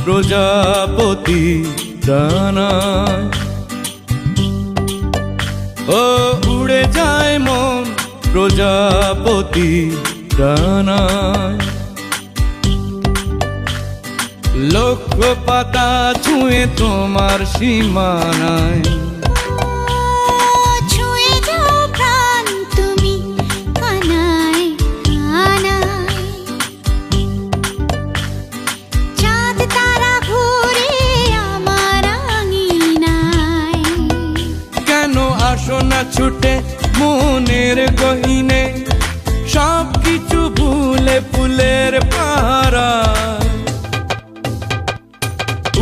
প্রজাপতি ডানায়। ও উড়ে যায় মন প্রজাপতি ডানায়। লক্ষ পাতা ছুঁয়ে তোমার সীমানায়। ছুঁয়ে যাও প্রাণ তুমি কানায় কানায়। চাঁদ তারা ঘুরে আমার আঙিনায়। কেন আসো না ছুটে মনের গহীনে, সব কিছু ভুলে ফুলের পাহারায়।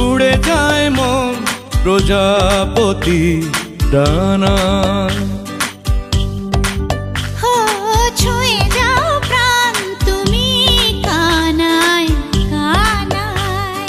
উড়ে যায় মন প্রজাপতি ডানায়। ছুঁয়ে যাও প্রাণ তুমি কানায় কানায়।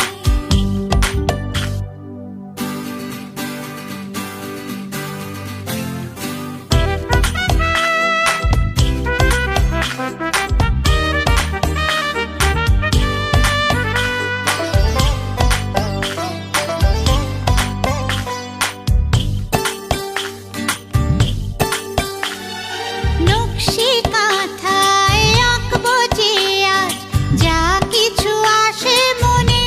নকশি কাঁথায় আঁকবো যে আজ যা কিছু আসে মনে।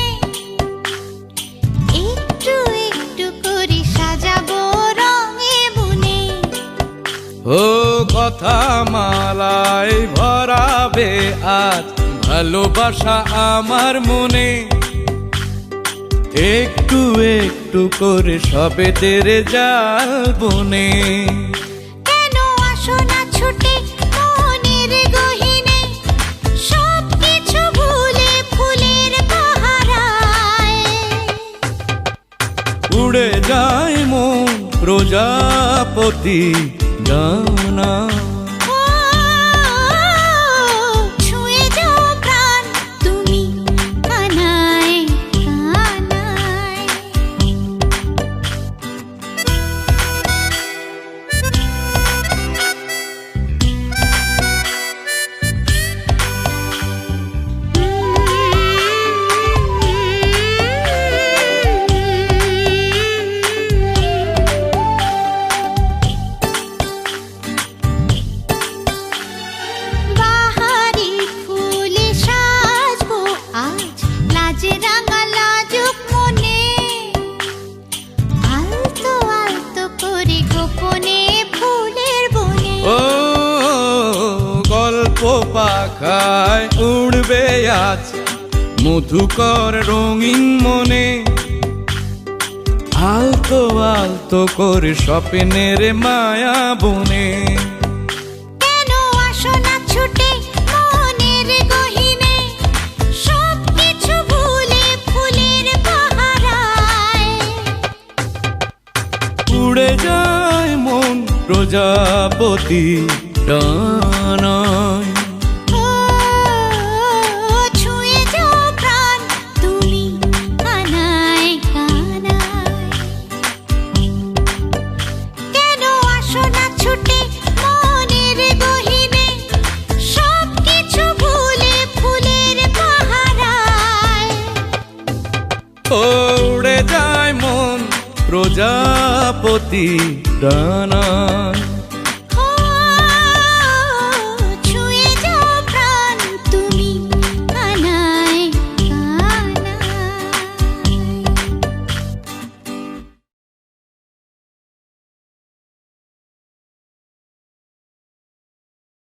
একটু একটু করে সাজাবো রঙে বুনে। ও কথা মালায় ভরাবে আজ ভালোবাসা আমার মনে। একটু একটু করে সবে তেরে জাল বনে। কেন আসো না ছুটে মনের গহীনে, সব কিছু ভুলে ফুলের পাহারায়। উড়ে যায় মন প্রজাপতি ডানায়। ছুঁয়ে যাও প্রাণ তুমি কানায় কানায়। বাহারি ফুলে সাজবো আজ লাজে রাঙা লাজুক মনে। আলতো আলতো করে গোপনে ফুলের বনে। ও গল্প পাখায় উড়বে আজ মধুকর রঙিন মনে। আলতো আলতো করে স্বপ্নের মায়া বনে। কেন আসো না ছুটে মনের গহীনে, সব কিছু ভুলে ফুলের পাহারায়। উড়ে যায় মন প্রজাপতি ডানায়। ছুঁয়ে যাও প্রাণ তুমি কানায় কানায়। কেন আসো না ছুটে মনের গহীনে, সব কিছু ভুলে ফুলের পাহারায়। উড়ে যায় মন প্রজাপতি ডানায়।